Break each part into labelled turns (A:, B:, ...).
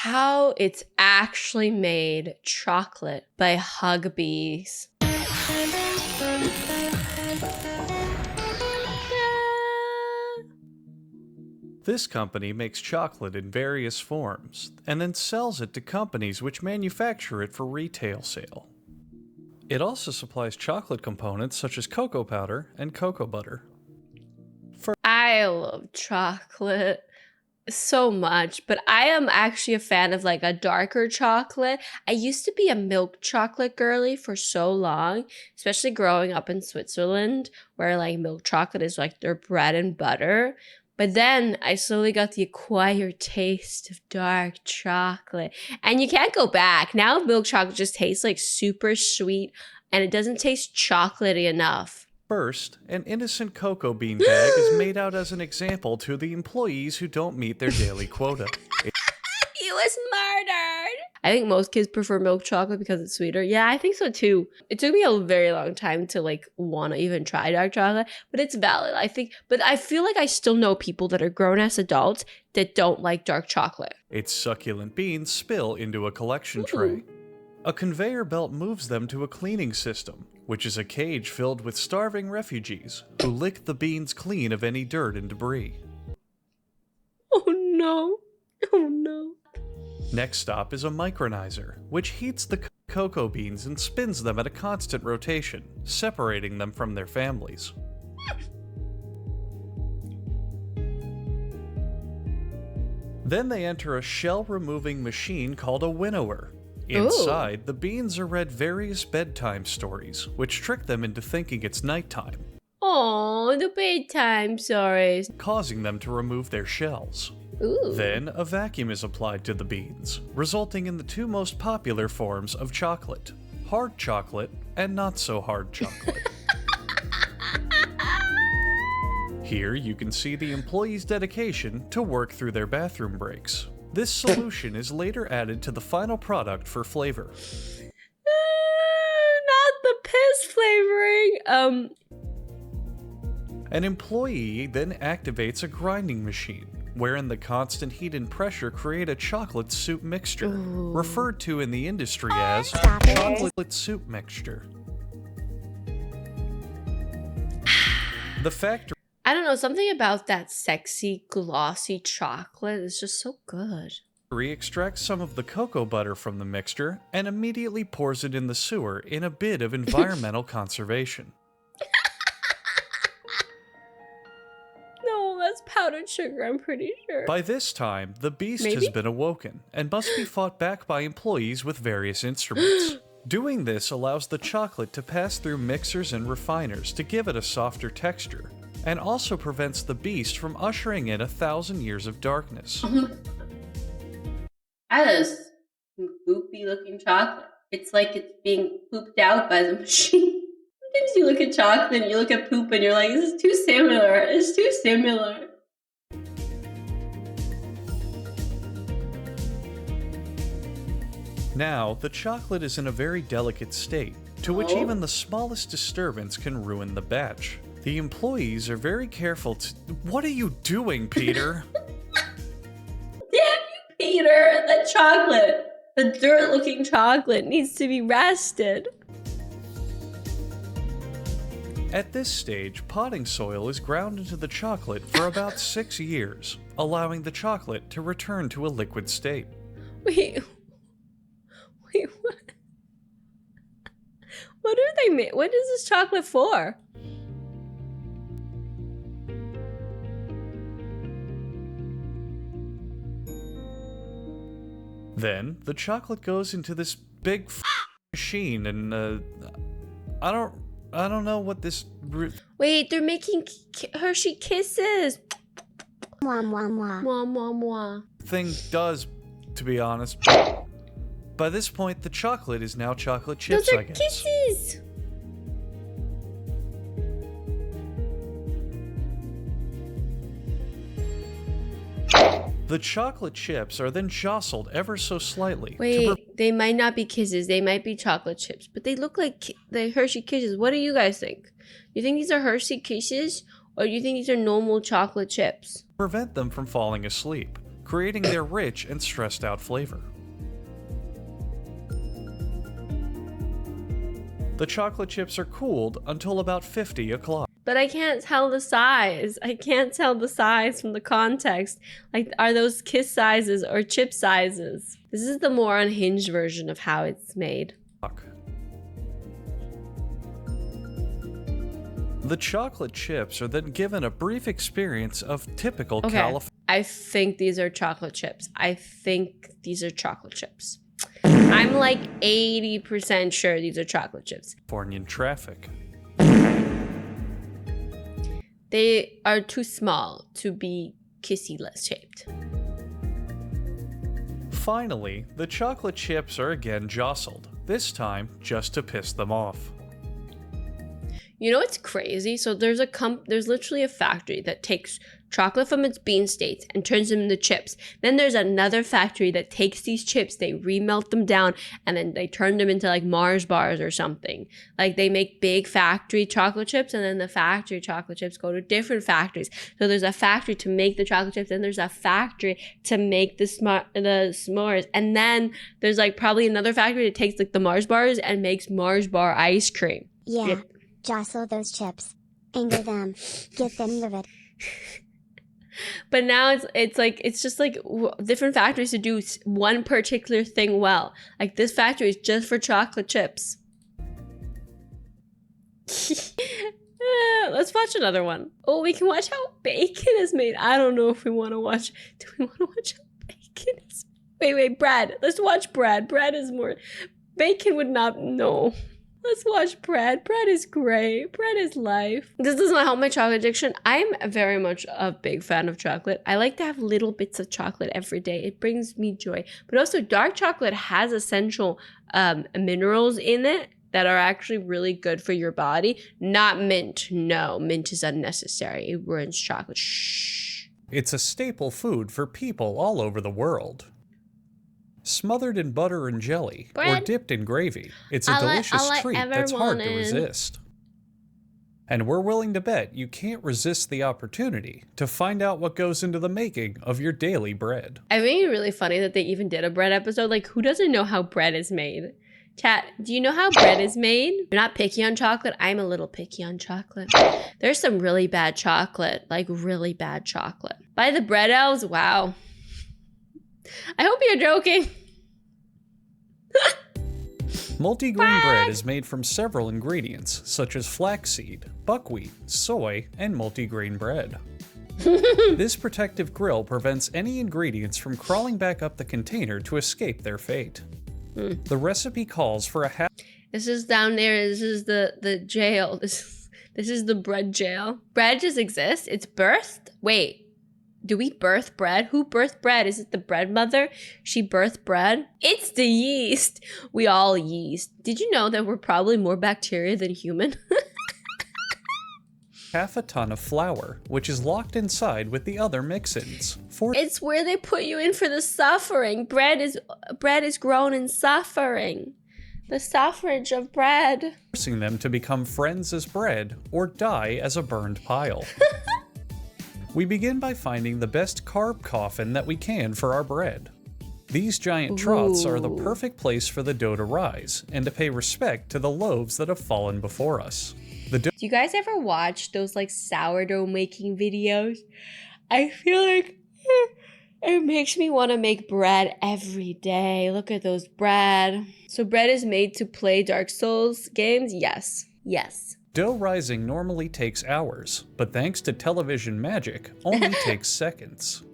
A: how it's actually made chocolate by Huggbees.
B: This company makes chocolate in various forms, and then sells it to companies which manufacture it for retail sale. It also supplies chocolate components such as cocoa powder and cocoa butter.
A: I love chocolate so much, but I am actually a fan of like a darker chocolate. I used to be a milk chocolate girly for so long, especially growing up in Switzerland, where like milk chocolate is like their bread and butter. But then I slowly got the acquired taste of dark chocolate. And you can't go back. Now milk chocolate just tastes like super sweet and it doesn't taste chocolatey enough.
B: First, an innocent cocoa bean bag is made out as an example to the employees who don't meet their daily quota.
A: He was murdered. I think most kids prefer milk chocolate because it's sweeter. Yeah, I think so too. It took me a very long time to like want to even try dark chocolate, but it's valid. I think, but I feel like I still know people that are grown as adults that don't like dark chocolate.
B: Its succulent beans spill into a collection tray. A conveyor belt moves them to a cleaning system, which is a cage filled with starving refugees who lick the beans clean of any dirt and debris.
A: Oh no. Oh no.
B: Next stop is a micronizer, which heats the cocoa beans and spins them at a constant rotation, separating them from their families. Then they enter a shell-removing machine called a winnower. Inside, the beans are read various bedtime stories, which trick them into thinking it's nighttime.
A: Oh, the bedtime stories.
B: Causing them to remove their shells.
A: Ooh.
B: Then, a vacuum is applied to the beans, resulting in the two most popular forms of chocolate: hard chocolate and not so hard chocolate. Here you can see the employees' dedication to work through their bathroom breaks. This solution is later added to the final product for flavor.
A: Not the piss flavoring.
B: An employee then activates a grinding machine, wherein the constant heat and pressure create a chocolate soup mixture, referred to in the industry as chocolate soup mixture. The factory
A: I don't know, something about that sexy, glossy chocolate is just so good.
B: extracts some of the cocoa butter from the mixture and immediately pours it in the sewer in a bit of environmental conservation.
A: No, that's powdered sugar, I'm pretty sure.
B: By this time, the beast has been awoken and must be fought back by employees with various instruments. Doing this allows the chocolate to pass through mixers and refiners to give it a softer texture, and also prevents the beast from ushering in 1,000 years of darkness.
A: That is some goopy looking chocolate. It's like it's being pooped out by the machine. Sometimes you look at chocolate and you look at poop and you're like, this is too similar. It's too similar.
B: Now, the chocolate is in a very delicate state, to which even the smallest disturbance can ruin the batch. The employees are very careful to— What are you doing, Peter?
A: Damn you, Peter! That chocolate, the dirt-looking chocolate, needs to be rested.
B: At this stage, potting soil is ground into the chocolate for about 6 years, allowing the chocolate to return to a liquid state.
A: Wait, what? What are they made? What is this chocolate for?
B: Then, the chocolate goes into this big machine and, I don't know what this—
A: Wait, they're making Hershey Kisses. Mwah, mwah, mwah. Mwah, mwah, mwah.
B: Thing does, to be honest. By this point, the chocolate is now chocolate chips,
A: Those are
B: I guess.
A: kisses.
B: The chocolate chips are then jostled ever so slightly.
A: Wait, they might not be kisses. They might be chocolate chips, but they look like the Hershey Kisses. What do you guys think? You think these are Hershey Kisses, or do you think these are normal chocolate chips?
B: Prevent them from falling asleep, creating their rich and stressed out flavor. The chocolate chips are cooled until about 50 o'clock.
A: But I can't tell the size. I can't tell the size from the context. Like, are those kiss sizes or chip sizes? This is the more unhinged version of how it's made.
B: The chocolate chips are then given a brief experience of typical California.
A: I think these are chocolate chips. I'm like 80% sure these are chocolate chips.
B: Californian traffic.
A: They are too small to be kissy-less shaped.
B: Finally, the chocolate chips are again jostled, this time just to piss them off.
A: You know what's crazy? So there's literally a factory that takes chocolate from its bean states and turns them into chips. Then there's another factory that takes these chips, they remelt them down, and then they turn them into like Mars bars or something. Like they make big factory chocolate chips, and then the factory chocolate chips go to different factories. So there's a factory to make the chocolate chips, and there's a factory to make the s'mores. And then there's like probably another factory that takes like the Mars bars and makes Mars bar ice cream.
C: Yeah. Jostle those chips. Anger them. Get them livid.
A: But now it's just like different factories to do one particular thing well. Like this factory is just for chocolate chips. Let's watch another one. Oh, we can watch how bacon is made. I don't know if we want to watch. Do we want to watch how bacon is? Wait, bread. Let's watch bread. Bread is more. Bacon would not. No. Let's watch bread. Bread is great. Bread is life. This does not help my chocolate addiction. I'm very much a big fan of chocolate. I like to have little bits of chocolate every day. It brings me joy. But also, dark chocolate has essential minerals in it that are actually really good for your body. Not mint. No, mint is unnecessary. It ruins chocolate. Shh.
B: It's a staple food for people all over the world. Smothered in butter and jelly, or dipped in gravy, it's a delicious treat that's hard to resist. And we're willing to bet you can't resist the opportunity to find out what goes into the making of your daily bread.
A: I think it's really funny that they even did a bread episode. Like, who doesn't know how bread is made? Chat, do you know how bread is made? You're not picky on chocolate? I'm a little picky on chocolate. There's some really bad chocolate, like really bad chocolate. By the bread elves, wow. I hope you're joking.
B: Multigrain bread is made from several ingredients, such as flaxseed, buckwheat, soy, and multigrain bread. This protective grill prevents any ingredients from crawling back up the container to escape their fate. The recipe calls for a half.
A: This is down there. This is the jail. This is the bread jail. Bread just exists. It's birthed. Wait. Do we birth bread? Who birthed bread? Is it the bread mother? She birthed bread? It's the yeast. We all yeast. Did you know that we're probably more bacteria than human?
B: Half a ton of flour, which is locked inside with the other mix-ins.
A: It's where they put you in for the suffering. Bread is grown in suffering. The suffrage of bread.
B: Forcing them to become friends as bread or die as a burned pile. We begin by finding the best carb coffin that we can for our bread. These giant troughs are the perfect place for the dough to rise and to pay respect to the loaves that have fallen before us. Do
A: you guys ever watch those like sourdough making videos? I feel like it makes me want to make bread every day. Look at those bread. So bread is made to play Dark Souls games? Yes. Yes.
B: Dough rising normally takes hours, but thanks to television magic, only takes seconds.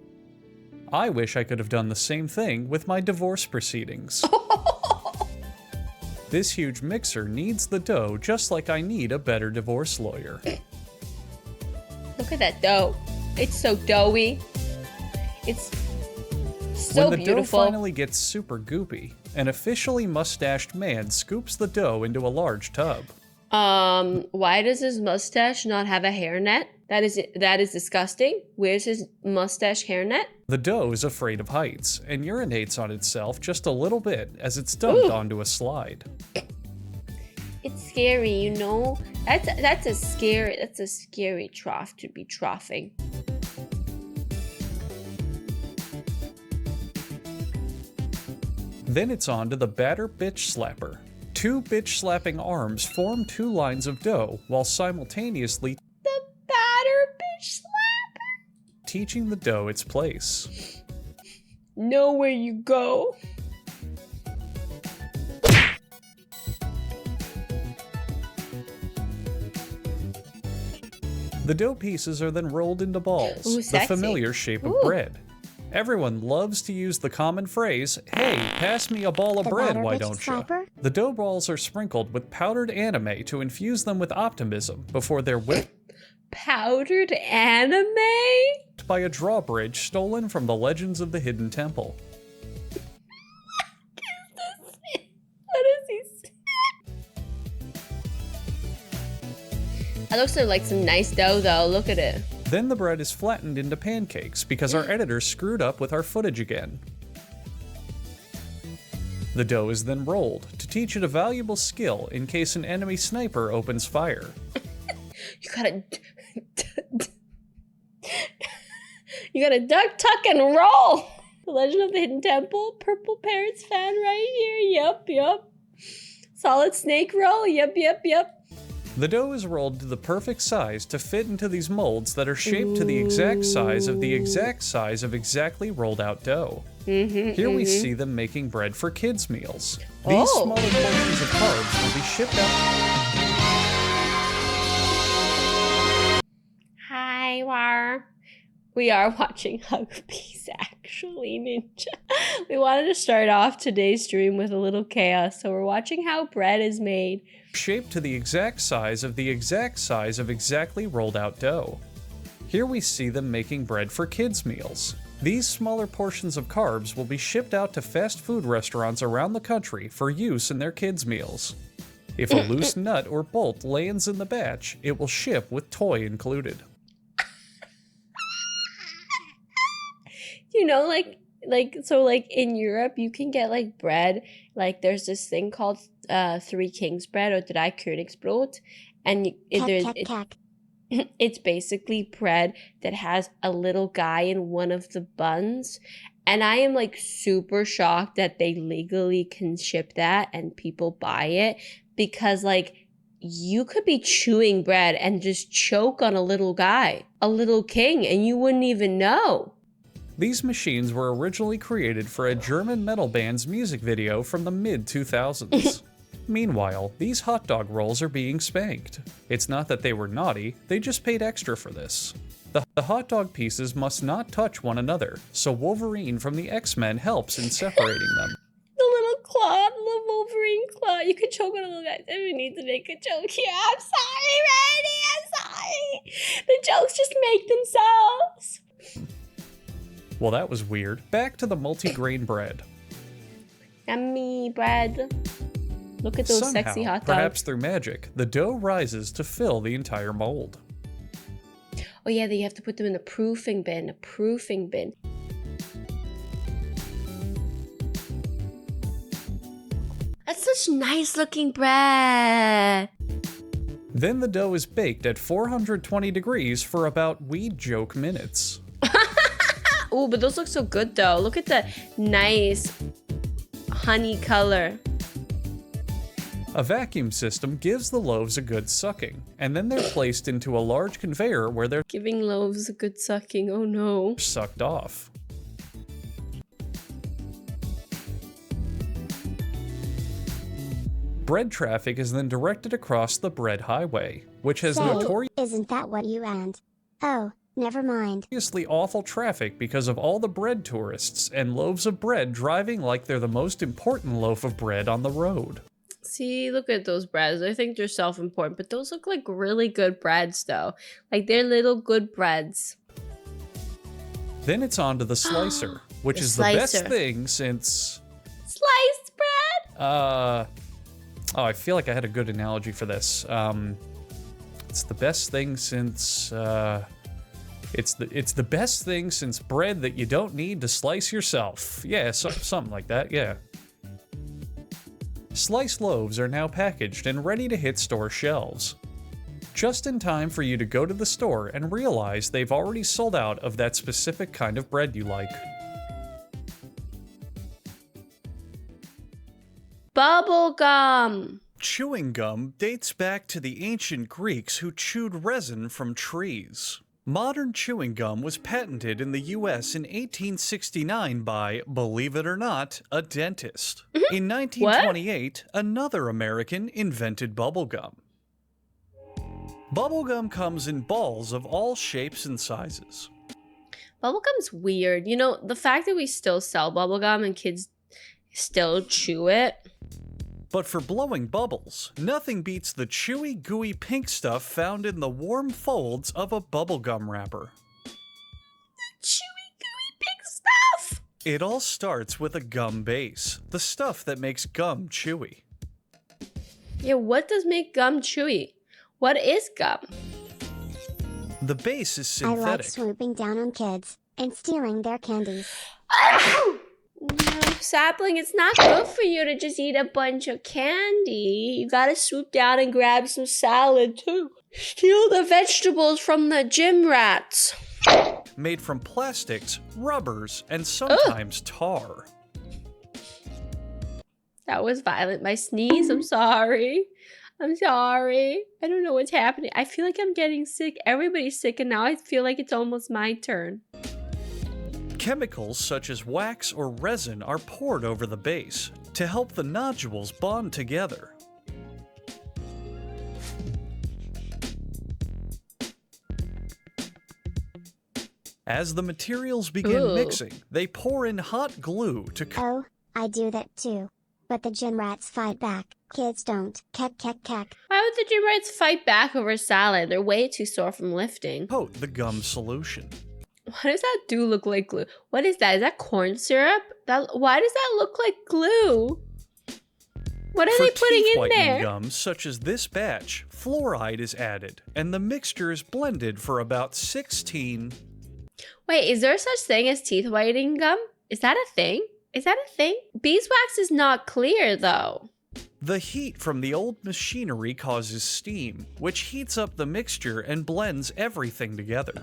B: I wish I could have done the same thing with my divorce proceedings. This huge mixer needs the dough just like I need a better divorce lawyer.
A: Look at that dough. It's so doughy. It's so beautiful.
B: When the dough finally gets super goopy, an officially mustached man scoops the dough into a large tub.
A: Why does his mustache not have a hairnet? That is disgusting. Where's his mustache hairnet?
B: The dough is afraid of heights and urinates on itself just a little bit as it's dumped onto a slide.
A: It's scary, you know? That's a scary trough to be troughing.
B: Then it's on to the batter bitch slapper. Two bitch slapping arms form two lines of dough while simultaneously
A: The batter bitch slapper.
B: teaching the dough its place.
A: Know where you go.
B: The dough pieces are then rolled into balls,
A: Ooh,
B: the
A: sexy.
B: familiar shape of
A: Ooh.
B: bread. Everyone loves to use the common phrase, "Hey, pass me a ball of
C: The
B: bread,
C: batter
B: why
C: bitch
B: don't you?"
C: slapper?
B: The dough balls are sprinkled with powdered anime to infuse them with optimism before they're whipped
A: Powdered anime?
B: by a drawbridge stolen from the Legends of the Hidden Temple.
A: What is he saying? That looks like some nice dough though. Look at it.
B: Then the bread is flattened into pancakes because our editor screwed up with our footage again. The dough is then rolled to teach it a valuable skill in case an enemy sniper opens fire.
A: You gotta you gotta duck, tuck, and roll. The Legend of the Hidden Temple. Purple Parrots fan right here. Yup. Solid snake roll. Yup.
B: The dough is rolled to the perfect size to fit into these molds that are shaped to the exact size of the exact size of exactly rolled out dough. Here we see them making bread for kids' meals. These
A: Oh.
B: smaller portions of carbs will be shipped out.
A: Hi, War. We are watching Huggbees, actually, Ninja. We wanted to start off today's stream with a little chaos, so we're watching how bread is made.
B: Shaped to the exact size of the exact size of exactly rolled out dough. Here we see them making bread for kids' meals. These smaller portions of carbs will be shipped out to fast food restaurants around the country for use in their kids' meals. If a loose nut or bolt lands in the batch, it will ship with toy included.
A: You know, like in Europe, you can get like bread. Like there's this thing called Three Kings bread or Drei Königsbrot, and it's basically bread that has a little guy in one of the buns. And I am like super shocked that they legally can ship that and people buy it, because like you could be chewing bread and just choke on a little guy, a little king, and you wouldn't even know.
B: These machines were originally created for a German metal band's music video from the mid-2000s. Meanwhile, these hot dog rolls are being spanked. It's not that they were naughty, they just paid extra for this. The hot dog pieces must not touch one another, so Wolverine from the X-Men helps in separating them.
A: The little claw, the Wolverine claw. You could choke on a little guy. We need to make a joke here. I'm sorry, Randy. I'm sorry. The jokes just make themselves.
B: Well, that was weird. Back to the multi-grain bread.
A: Yummy bread. Look at those
B: Somehow,
A: sexy hot dogs.
B: perhaps through magic, the dough rises to fill the entire mold.
A: Oh yeah, you have to put them in a proofing bin. That's such nice looking bread.
B: Then the dough is baked at 420 degrees for about weed joke minutes.
A: Oh, but those look so good though. Look at the nice honey color.
B: A vacuum system gives the loaves a good sucking, and then they're placed into a large conveyor where they're
A: Giving loaves a good sucking. Oh no.
B: sucked off. Bread traffic is then directed across the bread highway, which has
C: Say, isn't that what you and? Oh, never mind.
B: notoriously awful traffic because of all the bread tourists and loaves of bread driving like they're the most important loaf of bread on the road.
A: See, look at those breads. I think they're self-important, but those look like really good breads though. Like they're little good breads.
B: Then it's on to the slicer, which
A: The
B: is the best
A: slicer.
B: thing since...
A: Sliced bread?
B: Oh, I feel like I had a good analogy for this. It's the best thing since... It's the best thing since bread that you don't need to slice yourself. Yeah, something like that, yeah. Sliced loaves are now packaged and ready to hit store shelves. Just in time for you to go to the store and realize they've already sold out of that specific kind of bread you like.
A: Bubblegum.
B: Chewing gum dates back to the ancient Greeks who chewed resin from trees. Modern chewing gum was patented in the US in 1869 by, believe it or not, a dentist. In 1928, another American invented bubblegum. Bubblegum comes in balls of all shapes and sizes.
A: Bubblegum's weird. You know, the fact that we still sell bubblegum and kids still chew it.
B: But for blowing bubbles, nothing beats the chewy, gooey pink stuff found in the warm folds of a bubblegum wrapper.
A: Chewy, gooey pink stuff!
B: It all starts with a gum base, the stuff that makes gum chewy.
A: Yeah, what does make gum chewy? What is gum?
B: The base is
C: I like
B: synthetic.
C: swooping down on kids and stealing their candies.
A: No, Sapling, it's not good for you to just eat a bunch of candy. You gotta swoop down and grab some salad too. Steal the vegetables from the gym rats.
B: Made from plastics, rubbers, and sometimes tar.
A: That was violent. My sneeze. I'm sorry. I'm sorry. I don't know what's happening. I feel like I'm getting sick. Everybody's sick, and now I feel like it's almost my turn.
B: Chemicals such as wax or resin are poured over the base to help the nodules bond together. As the materials begin mixing, they pour in hot glue to
C: Oh, I do that too. But the gym rats fight back. Kids don't. Keck, keck, keck.
A: Why would the gym rats fight back over salad? They're way too sore from lifting.
B: coat the gum solution.
A: What does that do look like glue? What is that? Is that corn syrup? Why does that look like glue? What are
B: For
A: they putting
B: teeth
A: in
B: whitening
A: there?
B: gums such as this batch, fluoride is added, and the mixture is blended for about 16.
A: Wait, is there such thing as teeth whitening gum? Is that a thing? Is that a thing? Beeswax is not clear though.
B: The heat from the old machinery causes steam, which heats up the mixture and blends everything together.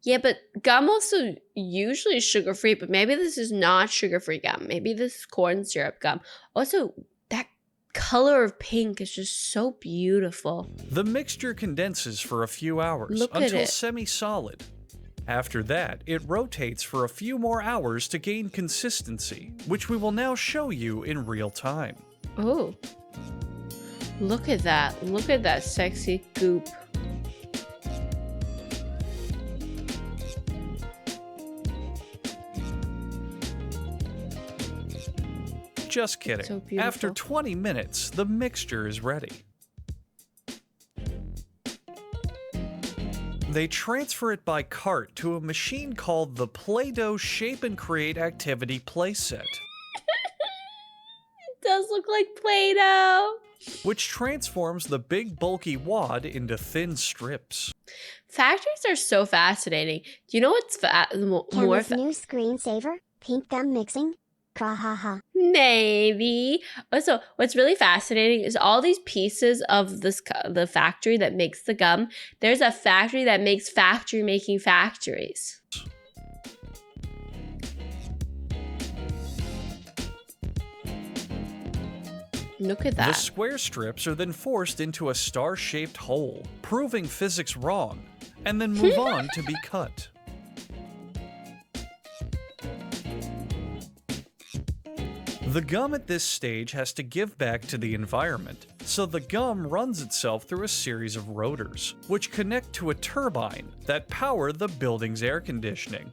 A: Yeah, but gum also usually is sugar-free, but maybe this is not sugar-free gum. Maybe this is corn syrup gum. Also, that color of pink is just so beautiful.
B: The mixture condenses for a few hours
A: Look at
B: until
A: it.
B: semi-solid. After that, it rotates for a few more hours to gain consistency, which we will now show you in real time.
A: Oh, look at that. Look at that sexy goop.
B: Just kidding.
A: So beautiful.
B: After 20 minutes, the mixture is ready. They transfer it by cart to a machine called the Play-Doh Shape and Create Activity Playset,
A: It does look like Play-Doh.
B: which transforms the big bulky wad into thin strips.
A: Factories are so fascinating. Do you know what's
C: Can
A: more
C: this new screensaver? Pink gum mixing? Krahaha.
A: Maybe. Also, what's really fascinating is all these pieces of the factory that makes the gum. There's a factory that makes factory-making factories. Look at
B: The
A: that.
B: square strips are then forced into a star-shaped hole, proving physics wrong, and then move on to be cut. The gum at this stage has to give back to the environment, so the gum runs itself through a series of rotors, which connect to a turbine that power the building's air conditioning.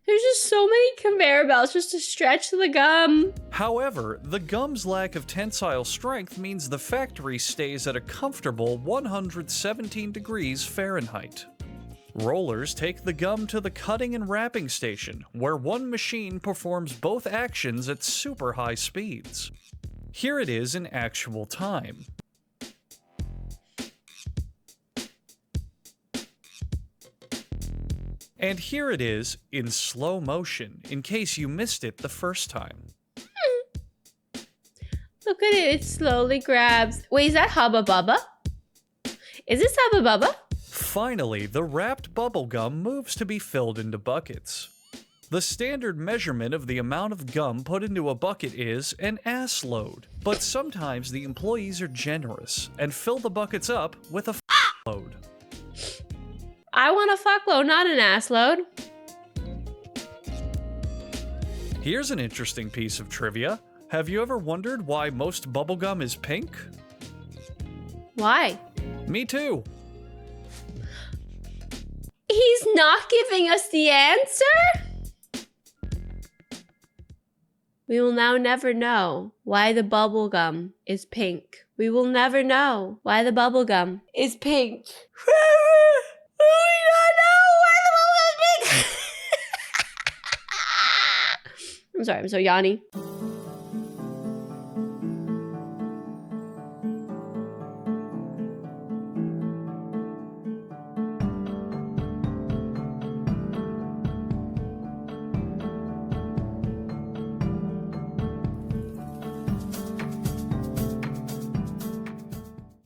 A: There's just so many conveyor belts just to stretch the gum.
B: However, the gum's lack of tensile strength means the factory stays at a comfortable 117 degrees Fahrenheit. Rollers take the gum to the cutting and wrapping station, where one machine performs both actions at super high speeds. Here it is in actual time. And here it is in slow motion, in case you missed it the first time.
A: Look at it. It slowly grabs. Wait, is that Hubba Bubba? Is this Hubba Bubba?
B: Finally, the wrapped bubble gum moves to be filled into buckets. The standard measurement of the amount of gum put into a bucket is an ass load. But sometimes the employees are generous and fill the buckets up with a load.
A: I want a fuckload, not an ass load.
B: Here's an interesting piece of trivia. Have you ever wondered why most bubblegum is pink?
A: Why?
B: Me too.
A: He's not giving us the answer? We will now never know why the bubblegum is pink. We will never know why the bubblegum is pink. We don't know why the bubblegum is pink. I'm sorry, I'm so yawny.